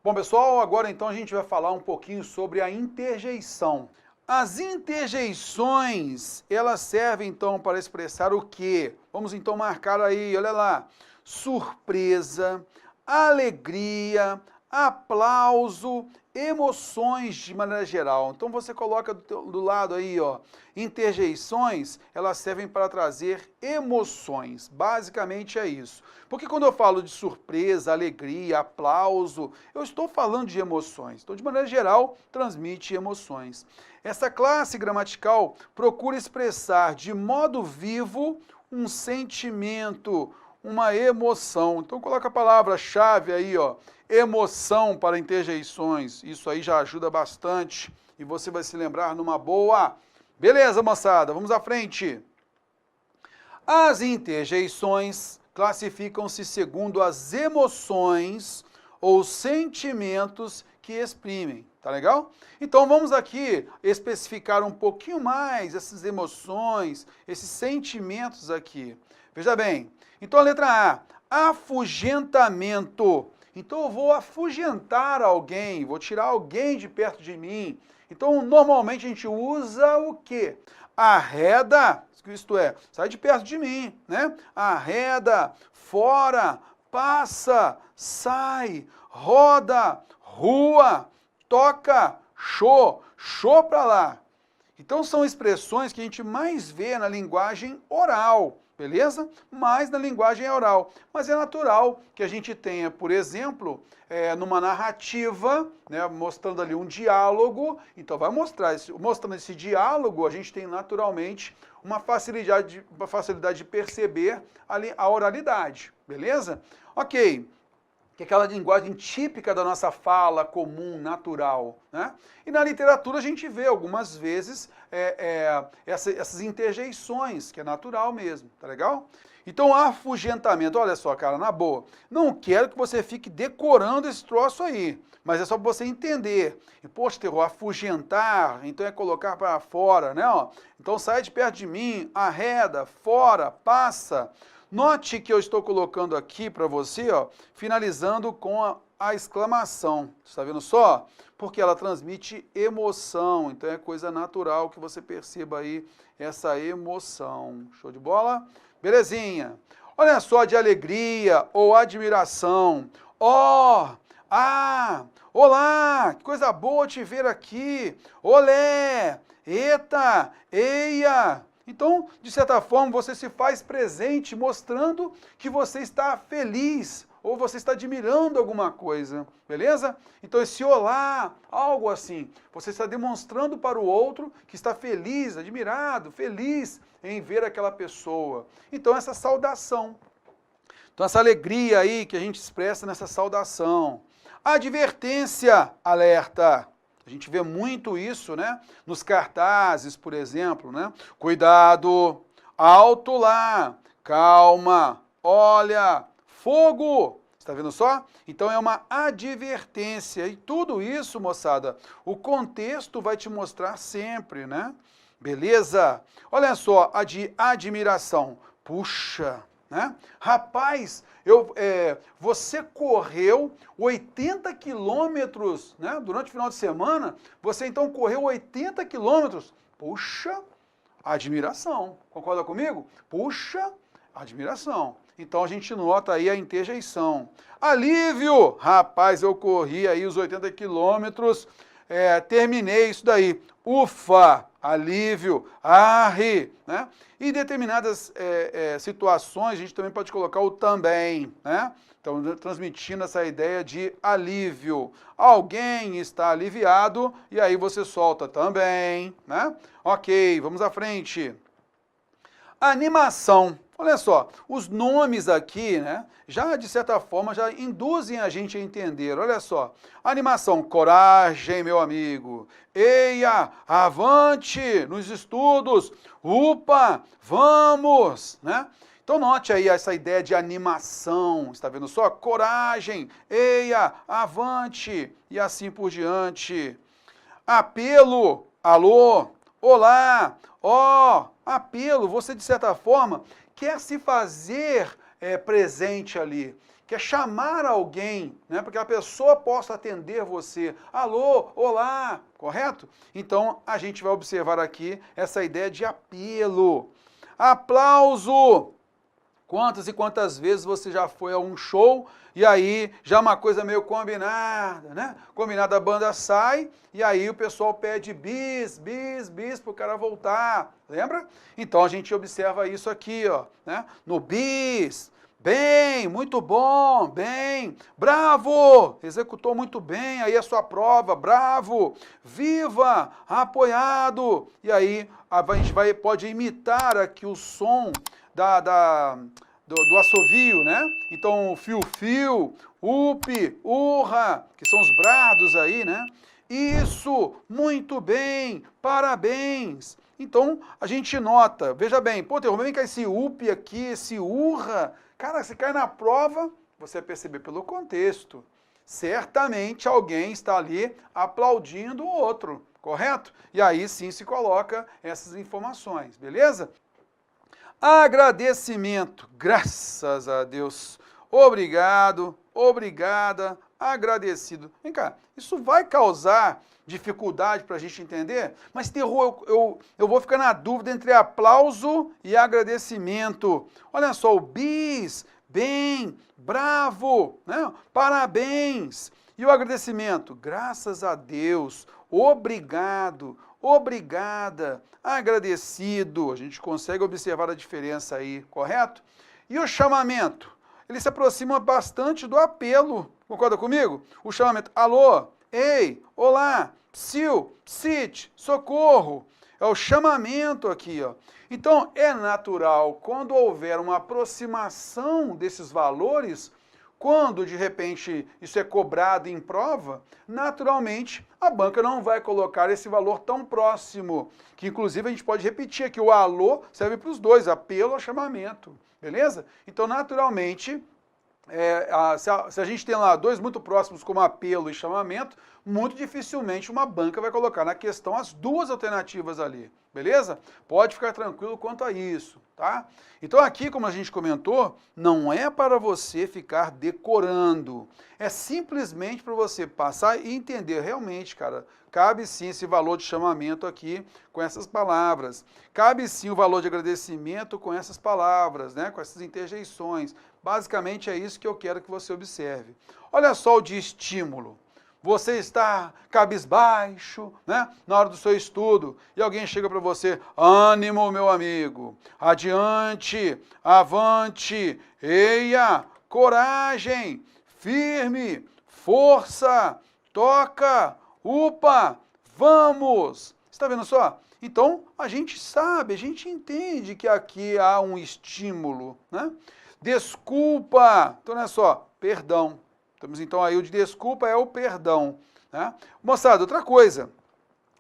Bom, pessoal, agora então a gente vai falar um pouquinho sobre a interjeição. As interjeições, elas servem então para expressar o quê? Vamos então marcar aí, olha lá. Surpresa, alegria, aplauso, emoções de maneira geral. Então você coloca do lado aí, ó, interjeições, elas servem para trazer emoções. Basicamente é isso. Porque quando eu falo de surpresa, alegria, aplauso, eu estou falando de emoções. Então, de maneira geral, transmite emoções. Essa classe gramatical procura expressar de modo vivo um sentimento, uma emoção. Então coloca a palavra-chave aí, ó, emoção para interjeições. Isso aí já ajuda bastante e você vai se lembrar numa boa. Beleza, moçada, vamos à frente. As interjeições classificam-se segundo as emoções ou sentimentos que exprimem. Tá legal? Então vamos aqui especificar um pouquinho mais essas emoções, esses sentimentos aqui. Veja bem, então a letra A, afugentamento. Então eu vou afugentar alguém, vou tirar alguém de perto de mim. Então normalmente a gente usa o quê? Arreda, isto é, sai de perto de mim, né? Arreda, fora, passa, sai, roda, rua, toca, show pra lá. Então são expressões que a gente mais vê na linguagem oral, beleza? Mais na linguagem oral. Mas é natural que a gente tenha, por exemplo, numa narrativa, né, mostrando ali um diálogo, então vai mostrar, mostrando esse diálogo, a gente tem naturalmente uma facilidade de perceber ali a oralidade, beleza? Ok. Que é aquela linguagem típica da nossa fala comum, natural, né? E na literatura a gente vê algumas vezes essas interjeições, que é natural mesmo, tá legal? Então, afugentamento, olha só, cara, na boa, não quero que você fique decorando esse troço aí, mas é só para você entender. E, poxa, terror, afugentar, então é colocar para fora, né? Ó. Então, sai de perto de mim, arreda, fora, passa. Note que eu estou colocando aqui para você, ó, finalizando com a exclamação. Está vendo só? Porque ela transmite emoção, então é coisa natural que você perceba aí essa emoção. Show de bola? Belezinha. Olha só, de alegria ou admiração. Ó, olá, que coisa boa te ver aqui. Olé, eita, eia. Então, de certa forma, você se faz presente mostrando que você está feliz ou você está admirando alguma coisa, beleza? Então, esse olá, algo assim, você está demonstrando para o outro que está feliz, admirado, feliz em ver aquela pessoa. Então, essa saudação. Então, essa alegria aí que a gente expressa nessa saudação. Advertência, alerta. A gente vê muito isso, né? Nos cartazes, por exemplo, né? Cuidado, alto lá, calma, olha, fogo. Está vendo só? Então é uma advertência. E tudo isso, moçada, o contexto vai te mostrar sempre, né? Beleza? Olha só, a de admiração. Puxa, né? Rapaz, você correu 80 quilômetros, né? Durante o final de semana, você então correu 80 quilômetros. Puxa, admiração. Concorda comigo? Puxa, admiração. Então a gente nota aí a interjeição. Alívio, rapaz, eu corri aí os 80 quilômetros, terminei isso daí. Ufa, alívio, arre, né? E em determinadas situações, a gente também pode colocar o também, né? Então, transmitindo essa ideia de alívio. Alguém está aliviado, e aí você solta também, né? Ok, vamos à frente. Animação. Olha só, os nomes aqui, né, já de certa forma já induzem a gente a entender. Olha só, animação, coragem, meu amigo. Eia, avante nos estudos. Upa, vamos, né? Então note aí essa ideia de animação, está vendo só? Coragem, eia, avante e assim por diante. Apelo, alô, olá, ó, apelo, você de certa forma quer se fazer presente ali, quer chamar alguém, né, para que a pessoa possa atender você. Alô, olá, correto? Então, a gente vai observar aqui essa ideia de apelo. Aplauso! Quantas e quantas vezes você já foi a um show e aí já uma coisa meio combinada, né? Combinada, a banda sai e aí o pessoal pede bis, bis, bis para o cara voltar, lembra? Então a gente observa isso aqui, ó, né? No bis, bem, muito bom, bem, bravo, executou muito bem, aí a sua prova, bravo, viva, apoiado. E aí a gente pode imitar aqui o som do assovio, né? Então, fio-fio, upi, urra, que são os brados aí, né? Isso, muito bem, parabéns. Então, a gente nota, veja bem, pô, vem cá esse upi aqui, esse urra. Cara, se cai na prova, você vai perceber pelo contexto. Certamente alguém está ali aplaudindo o outro, correto? E aí sim se coloca essas informações, beleza? Agradecimento, graças a Deus, obrigado, obrigada, agradecido. Vem cá, isso vai causar dificuldade para a gente entender? Mas terror, eu vou ficar na dúvida entre aplauso e agradecimento. Olha só, o bis, bem, bravo, né? Parabéns. E o agradecimento, graças a Deus, obrigado, obrigada, agradecido. A gente consegue observar a diferença aí, correto? E o chamamento? Ele se aproxima bastante do apelo. Concorda comigo? O chamamento, alô, ei, olá, psiu, psit, socorro. É o chamamento aqui, ó. Então, é natural, quando houver uma aproximação desses valores, quando, de repente, isso é cobrado em prova, naturalmente, a banca não vai colocar esse valor tão próximo, que inclusive a gente pode repetir aqui, o alô serve para os dois, apelo ou chamamento, beleza? Então, naturalmente, se a gente tem lá dois muito próximos como apelo e chamamento, muito dificilmente uma banca vai colocar na questão as duas alternativas ali, beleza? Pode ficar tranquilo quanto a isso, tá? Então aqui, como a gente comentou, não é para você ficar decorando, é simplesmente para você passar e entender realmente, cara, cabe sim esse valor de chamamento aqui com essas palavras, cabe sim o valor de agradecimento com essas palavras, né, com essas interjeições. Basicamente é isso que eu quero que você observe. Olha só o de estímulo. Você está cabisbaixo, né, na hora do seu estudo, e alguém chega para você, ânimo, meu amigo, adiante, avante, eia, coragem, firme, força, toca, upa, vamos. Está vendo só? Então, a gente sabe, a gente entende que aqui há um estímulo, né? Desculpa, então olha só, perdão. Temos então aí o de desculpa é o perdão, né? Moçada, outra coisa,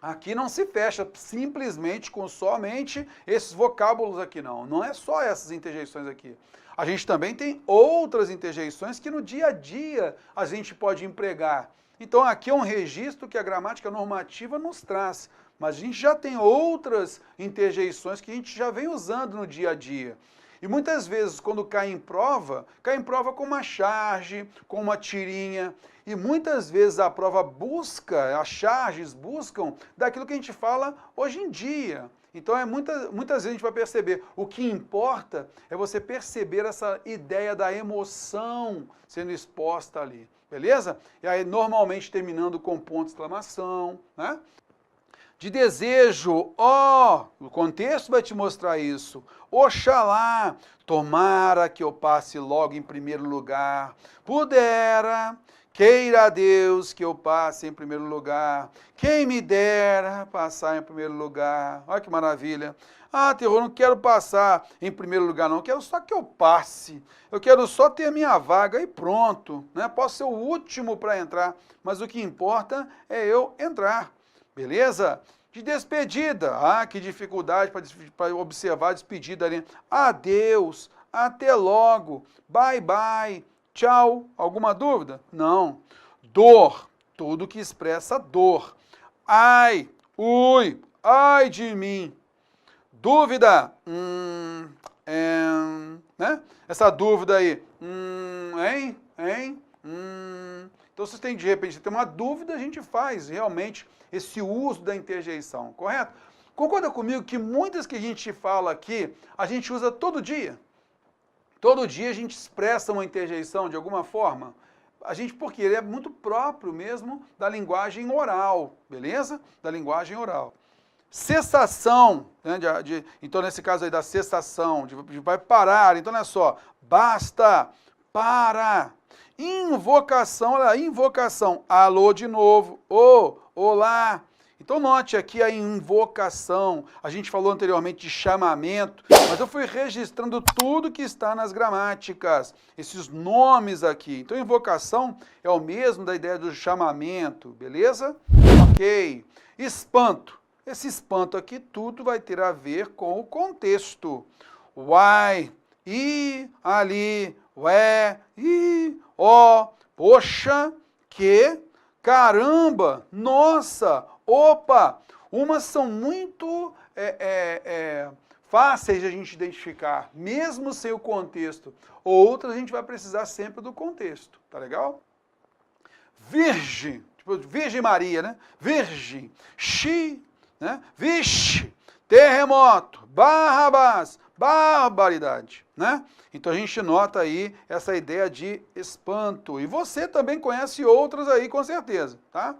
aqui não se fecha simplesmente com somente esses vocábulos aqui não, não é só essas interjeições aqui. A gente também tem outras interjeições que no dia a dia a gente pode empregar. Então aqui é um registro que a gramática normativa nos traz, mas a gente já tem outras interjeições que a gente já vem usando no dia a dia. E muitas vezes, quando cai em prova com uma charge, com uma tirinha. E muitas vezes a prova busca, as charges buscam daquilo que a gente fala hoje em dia. Então, muitas vezes a gente vai perceber. O que importa é você perceber essa ideia da emoção sendo exposta ali. Beleza? E aí, normalmente, terminando com ponto de exclamação, né? De desejo, ó, o contexto vai te mostrar isso. Oxalá, tomara que eu passe logo em primeiro lugar. Pudera, queira Deus que eu passe em primeiro lugar. Quem me dera passar em primeiro lugar. Olha que maravilha. Ah, terror, não quero passar em primeiro lugar não, quero só que eu passe. Eu quero só ter a minha vaga e pronto, né? Posso ser o último para entrar, mas o que importa é eu entrar. Beleza? De despedida. Ah, que dificuldade para observar a despedida ali. Adeus, até logo, bye bye, tchau. Alguma dúvida? Não. Dor, tudo que expressa dor. Ai, ui, ai de mim. Dúvida? né? Essa dúvida aí, Então, se tem, de repente, tem uma dúvida, a gente faz realmente esse uso da interjeição, correto? Concorda comigo que muitas que a gente fala aqui, a gente usa todo dia? Todo dia a gente expressa uma interjeição de alguma forma? Porque ele é muito próprio mesmo da linguagem oral, beleza? Da linguagem oral. Cessação, né, então nesse caso aí da cessação, de vai parar, então olha só, basta, para. Invocação, olha lá, invocação, alô de novo, olá. Então note aqui a invocação, a gente falou anteriormente de chamamento, mas eu fui registrando tudo que está nas gramáticas, esses nomes aqui. Então invocação é o mesmo da ideia do chamamento, beleza? Ok. Espanto. Esse espanto aqui tudo vai ter a ver com o contexto. Uai, ali, ué, ó, poxa, que, caramba, nossa, opa. Umas são muito fáceis de a gente identificar, mesmo sem o contexto. Outras a gente vai precisar sempre do contexto, tá legal? Virgem, tipo Virgem Maria, né? Virgem, né? Vixe, terremoto, Barrabás, barbaridade, né? Então a gente nota aí essa ideia de espanto. E você também conhece outras aí, com certeza, tá?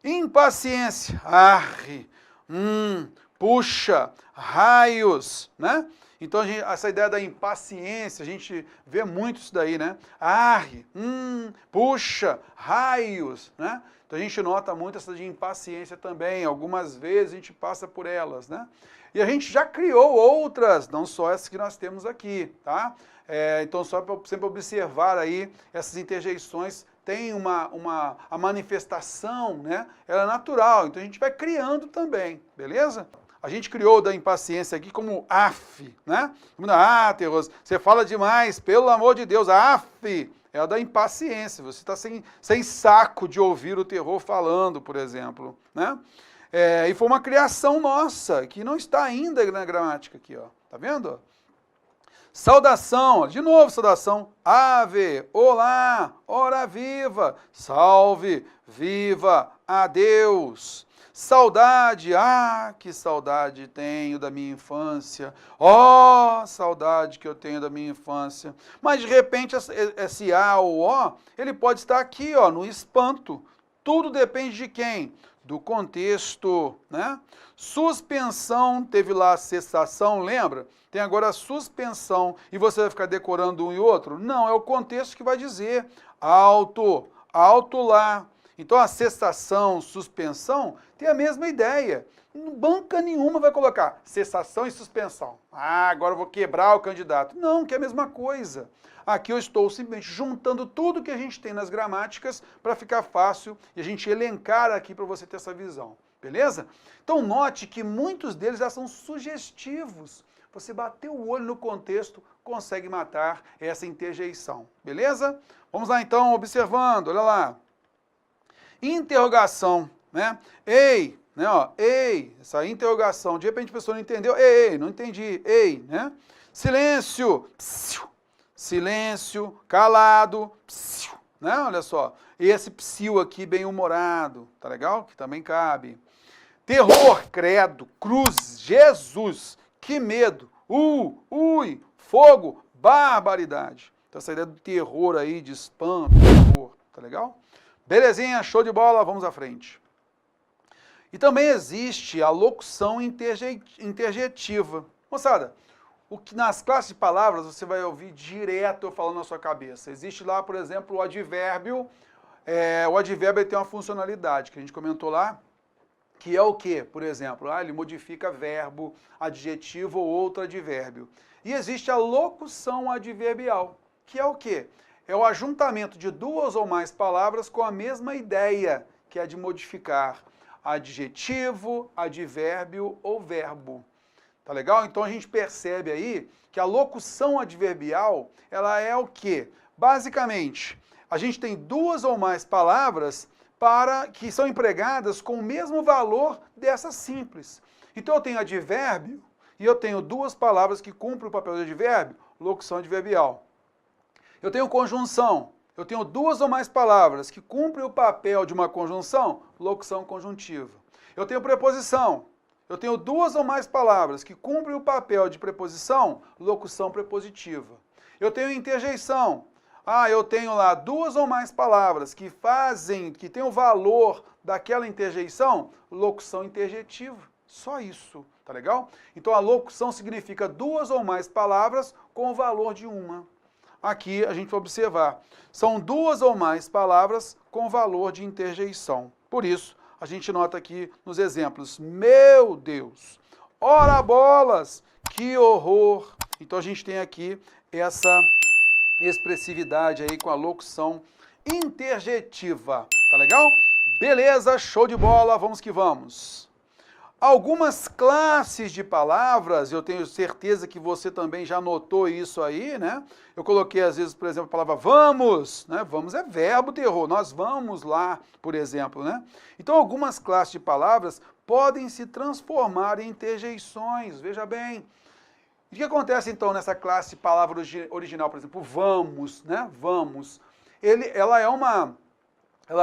Impaciência, arre, puxa, raios, né? Então essa ideia da impaciência, a gente vê muito isso daí, né? Arre, puxa, raios, né? Então a gente nota muito essa de impaciência também, algumas vezes a gente passa por elas, né? E a gente já criou outras, não só essas que nós temos aqui, tá? Então só para sempre observar aí, essas interjeições têm a manifestação, né? Ela é natural, então a gente vai criando também, beleza? A gente criou da impaciência aqui como af, né? Terroso, você fala demais, pelo amor de Deus, af. É a da impaciência, você está sem saco de ouvir o terror falando, por exemplo, né? E foi uma criação nossa, que não está ainda na gramática aqui, ó. Tá vendo? Saudação, de novo saudação. Ave, olá, ora viva, salve, viva, adeus. Saudade, que saudade tenho da minha infância. Saudade que eu tenho da minha infância. Mas de repente esse ou ele pode estar aqui, ó, no espanto. Tudo depende de quem? Do contexto, né? Suspensão, teve lá a cessação, lembra? Tem agora a suspensão e você vai ficar decorando um e outro? Não, é o contexto que vai dizer. Alto lá. Então a cessação, suspensão, tem a mesma ideia. Banca nenhuma vai colocar cessação e suspensão. Agora eu vou quebrar o candidato. Não, que é a mesma coisa. Aqui eu estou simplesmente juntando tudo que a gente tem nas gramáticas para ficar fácil e a gente elencar aqui para você ter essa visão. Beleza? Então note que muitos deles já são sugestivos. Você bateu o olho no contexto, consegue matar essa interjeição. Beleza? Vamos lá então, observando. Olha lá. Interrogação, né? Ei, né? Ei, essa interrogação. De repente a pessoa não entendeu. Ei, não entendi. Ei, né? Silêncio. Psiu. Silêncio. Calado. Psiu, né? Olha só. Esse psiu aqui bem humorado, tá legal? Que também cabe. Terror, credo, cruz, Jesus, que medo. Ui, fogo, barbaridade. Então essa ideia do terror aí, de espanto, terror, tá legal? Belezinha, show de bola, vamos à frente. E também existe a locução interjetiva. Moçada, o que nas classes de palavras você vai ouvir direto eu falando na sua cabeça. Existe lá, por exemplo, o advérbio. O advérbio tem uma funcionalidade que a gente comentou lá, que é o quê? Por exemplo, ele modifica verbo, adjetivo ou outro advérbio. E existe a locução adverbial, que é o quê? É o ajuntamento de duas ou mais palavras com a mesma ideia, que é de modificar adjetivo, advérbio ou verbo. Tá legal? Então a gente percebe aí que a locução adverbial, ela é o quê? Basicamente, a gente tem duas ou mais palavras que são empregadas com o mesmo valor dessa simples. Então eu tenho advérbio e eu tenho duas palavras que cumprem o papel de advérbio, locução adverbial. Eu tenho conjunção, eu tenho duas ou mais palavras que cumprem o papel de uma conjunção, locução conjuntiva. Eu tenho preposição, eu tenho duas ou mais palavras que cumprem o papel de preposição, locução prepositiva. Eu tenho interjeição, eu tenho lá duas ou mais palavras que têm o valor daquela interjeição, locução interjetiva. Só isso, tá legal? Então a locução significa duas ou mais palavras com o valor de uma. Aqui a gente vai observar, são duas ou mais palavras com valor de interjeição. Por isso, a gente nota aqui nos exemplos, meu Deus, ora bolas, que horror. Então a gente tem aqui essa expressividade aí com a locução interjetiva, tá legal? Beleza, show de bola, vamos que vamos. Algumas classes de palavras, eu tenho certeza que você também já notou isso aí, né? Eu coloquei às vezes, por exemplo, a palavra vamos, né? Vamos é verbo terror, nós vamos lá, por exemplo, né? Então algumas classes de palavras podem se transformar em interjeições, veja bem. O que acontece então nessa classe de palavra original, por exemplo, vamos, né? Vamos. Ela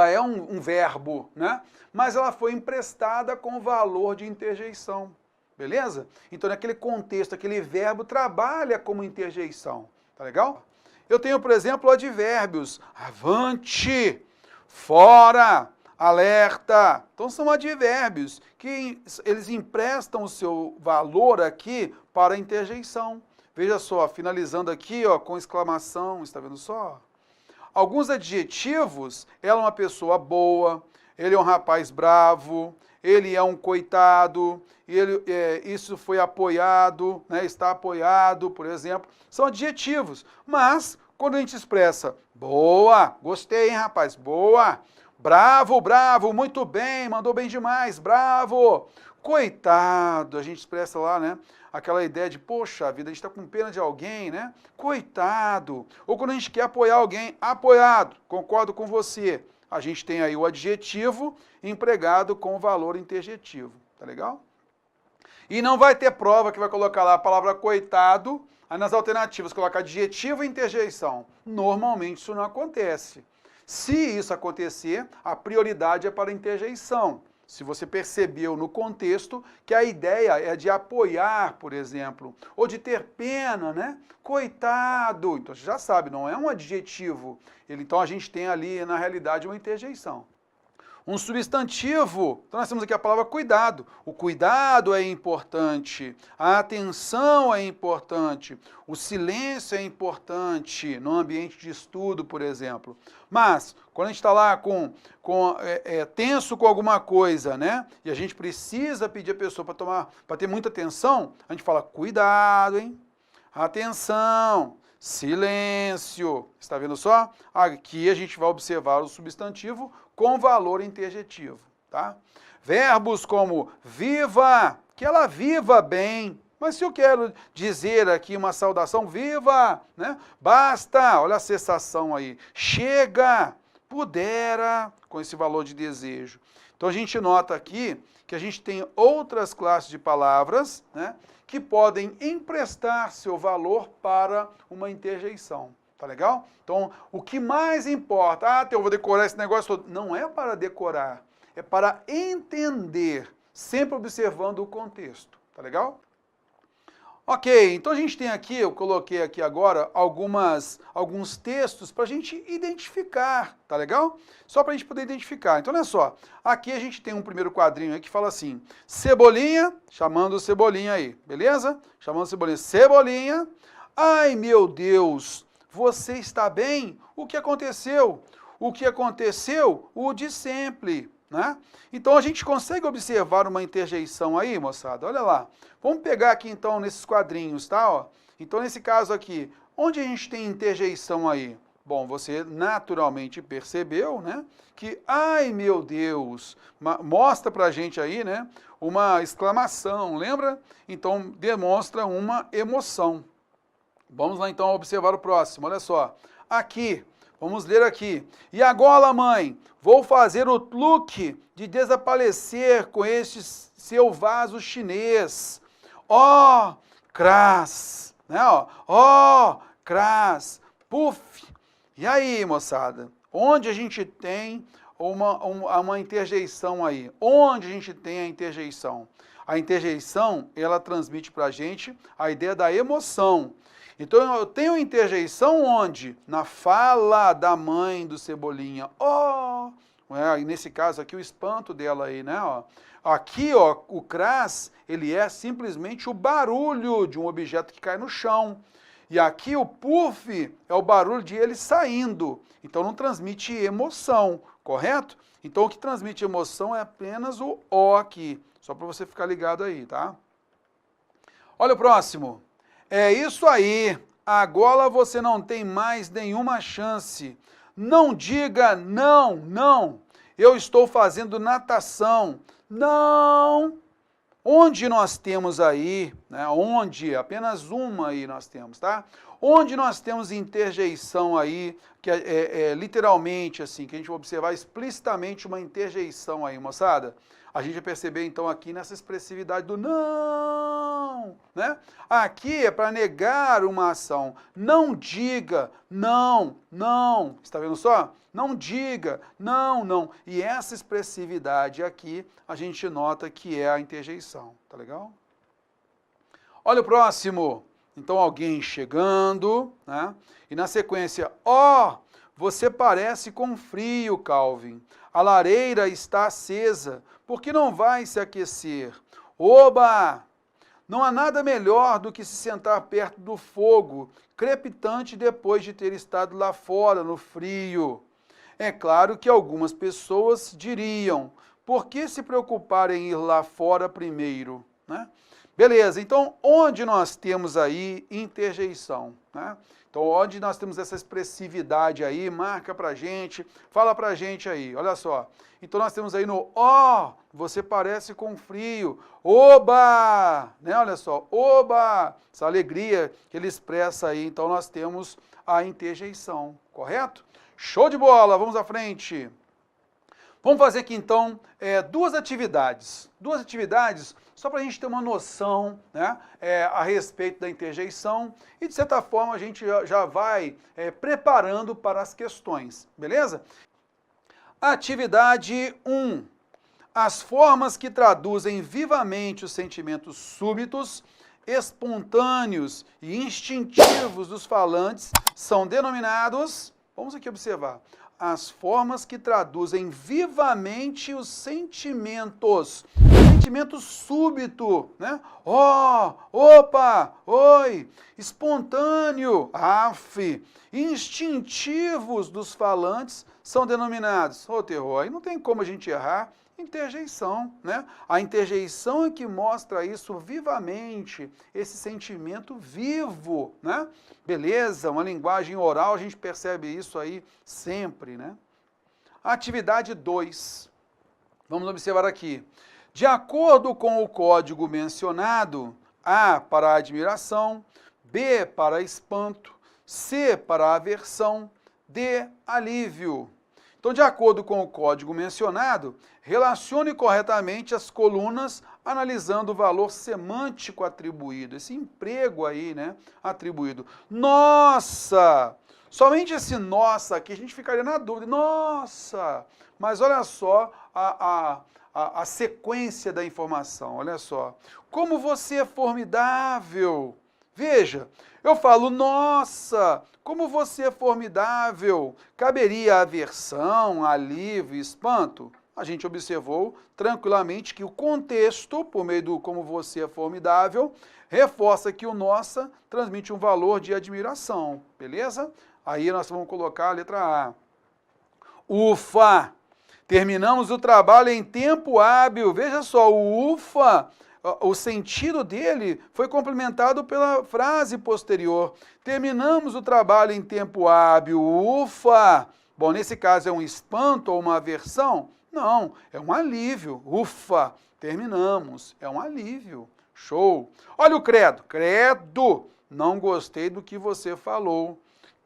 é um verbo, né? Mas ela foi emprestada com valor de interjeição, beleza? Então, naquele contexto, aquele verbo trabalha como interjeição, tá legal? Eu tenho, por exemplo, advérbios, avante, fora, alerta. Então, são advérbios que eles emprestam o seu valor aqui para a interjeição. Veja só, finalizando aqui, ó, com exclamação, está vendo só? Alguns adjetivos, ela é uma pessoa boa, ele é um rapaz bravo, ele é um coitado, isso foi apoiado, né, está apoiado, por exemplo. São adjetivos, mas quando a gente expressa boa, gostei, hein, rapaz, boa, bravo, bravo, muito bem, mandou bem demais, bravo, coitado, a gente expressa lá, né? Aquela ideia de, poxa vida, a gente está com pena de alguém, né? Coitado. Ou quando a gente quer apoiar alguém, apoiado, concordo com você. A gente tem aí o adjetivo empregado com o valor interjetivo, tá legal? E não vai ter prova que vai colocar lá a palavra coitado, aí nas alternativas colocar adjetivo e interjeição. Normalmente isso não acontece. Se isso acontecer, a prioridade é para a interjeição. Se você percebeu no contexto que a ideia é de apoiar, por exemplo, ou de ter pena, né? Coitado. Então você já sabe, não é um adjetivo. Então a gente tem ali, na realidade, uma interjeição. Um substantivo, então nós temos aqui a palavra cuidado. O cuidado é importante, a atenção é importante, o silêncio é importante no ambiente de estudo, por exemplo. Mas, quando a gente está lá tenso com alguma coisa, né? E a gente precisa pedir a pessoa para ter muita atenção, a gente fala cuidado, hein? Atenção, silêncio. Está vendo só? Aqui a gente vai observar o substantivo com valor interjetivo, tá? Verbos como viva, que ela viva bem. Mas se eu quero dizer aqui uma saudação, viva, né? Basta, olha a cessação aí. Chega, pudera, com esse valor de desejo. Então a gente nota aqui que a gente tem outras classes de palavras, né, que podem emprestar seu valor para uma interjeição. Tá legal? Então, o que mais importa, eu vou decorar esse negócio todo. Não é para decorar, é para entender, sempre observando o contexto. Tá legal? Ok, então a gente tem aqui, eu coloquei aqui agora alguns textos para a gente identificar, tá legal? Só para a gente poder identificar. Então, olha só, aqui a gente tem um primeiro quadrinho aí que fala assim, Cebolinha, chamando o Cebolinha aí, beleza? Chamando o Cebolinha, Cebolinha, ai meu Deus, você está bem? O que aconteceu? O que aconteceu? O de sempre, né? Então a gente consegue observar uma interjeição aí, moçada, olha lá. Vamos pegar aqui então nesses quadrinhos, tá? Ó. Então nesse caso aqui, onde a gente tem interjeição aí? Bom, você naturalmente percebeu, né? Que, ai meu Deus, mostra pra gente aí, né? Uma exclamação, lembra? Então demonstra uma emoção. Vamos lá então observar o próximo, olha só. Aqui, vamos ler aqui. E agora, mãe, vou fazer o truque de desaparecer com este seu vaso chinês. ó, cras, né? Ó, cras, puf. E aí, moçada? Onde a gente tem uma interjeição aí? Onde a gente tem a interjeição? A interjeição, ela transmite para a gente a ideia da emoção. Então, eu tenho interjeição onde? Na fala da mãe do Cebolinha. Ó! E nesse caso aqui, o espanto dela aí, né? Ó. Aqui, ó, o cras, ele é simplesmente o barulho de um objeto que cai no chão. E aqui o puff é o barulho de ele saindo. Então, não transmite emoção, correto? Então, o que transmite emoção é apenas o ó aqui. Só para você ficar ligado aí, tá? Olha o próximo. É isso aí. Agora você não tem mais nenhuma chance. Não diga não, não. Eu estou fazendo natação. Não. Onde nós temos aí, né? Onde, apenas uma aí nós temos, tá? Onde nós temos interjeição aí, que é literalmente assim, que a gente vai observar explicitamente uma interjeição aí, moçada. A gente vai perceber então aqui nessa expressividade do não, né? Aqui é para negar uma ação. Não diga, não, não. Está vendo só? Não diga, não, não. E essa expressividade aqui, a gente nota que é a interjeição, tá legal? Olha o próximo. Então, alguém chegando, né? E na sequência, ó, você parece com frio, Calvin. A lareira está acesa, por que não vai se aquecer? Oba! Não há nada melhor do que se sentar perto do fogo, crepitante depois de ter estado lá fora, no frio. É claro que algumas pessoas diriam, por que se preocupar em ir lá fora primeiro, né? Beleza, então onde nós temos aí interjeição, né? Então onde nós temos essa expressividade aí, marca pra gente, fala pra gente aí, olha só. Então nós temos aí no ó, você parece com frio, oba, né? Olha só, oba, essa alegria que ele expressa aí, então nós temos a interjeição, correto? Show de bola, vamos à frente. Vamos fazer aqui então duas atividades só para a gente ter uma noção, né, a respeito da interjeição e de certa forma a gente já vai preparando para as questões, beleza? Atividade 1. As formas que traduzem vivamente os sentimentos súbitos, espontâneos e instintivos dos falantes são denominados, vamos aqui observar, as formas que traduzem vivamente os sentimentos. Sentimento súbito, né? Ó, opa, oi, espontâneo, af, instintivos dos falantes são denominados. Ô, terror, aí não tem como a gente errar. Interjeição, né? A interjeição é que mostra isso vivamente, esse sentimento vivo, né? Beleza, uma linguagem oral, a gente percebe isso aí sempre, né? Atividade 2. Vamos observar aqui. De acordo com o código mencionado, A para admiração, B para espanto, C para aversão, D alívio. Então, de acordo com o código mencionado, relacione corretamente as colunas analisando o valor semântico atribuído, esse emprego aí, né, atribuído. Nossa! Somente esse nossa aqui a gente ficaria na dúvida. Nossa! Mas olha só a sequência da informação, olha só. Como você é formidável! Veja, eu falo, nossa, como você é formidável. Caberia aversão, alívio, espanto? A gente observou tranquilamente que o contexto, por meio do como você é formidável, reforça que o nossa transmite um valor de admiração, beleza? Aí nós vamos colocar a letra A. Ufa! Terminamos o trabalho em tempo hábil. Veja só, o ufa, o sentido dele foi complementado pela frase posterior. Terminamos o trabalho em tempo hábil. Ufa! Bom, nesse caso é um espanto ou uma aversão? Não, é um alívio. Ufa! Terminamos. É um alívio. Show! Olha o credo. Credo! Não gostei do que você falou.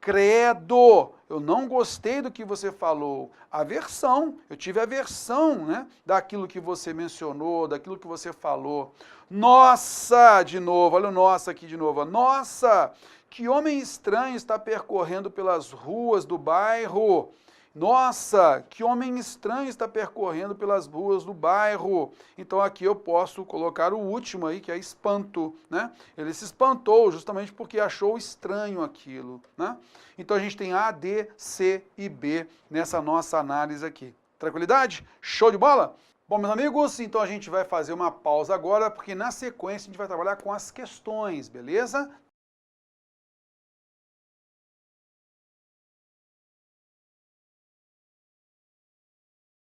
Credo, eu não gostei do que você falou. Aversão, eu tive aversão, né, daquilo que você mencionou, daquilo que você falou. Nossa, de novo, olha o nossa aqui de novo. Nossa, que homem estranho está percorrendo pelas ruas do bairro. Nossa, que homem estranho está percorrendo pelas ruas do bairro. Então aqui eu posso colocar o último aí, que é espanto, né? Ele se espantou justamente porque achou estranho aquilo, né? Então a gente tem A, D, C e B nessa nossa análise aqui. Tranquilidade? Show de bola? Bom, meus amigos, então a gente vai fazer uma pausa agora, porque na sequência a gente vai trabalhar com as questões, beleza?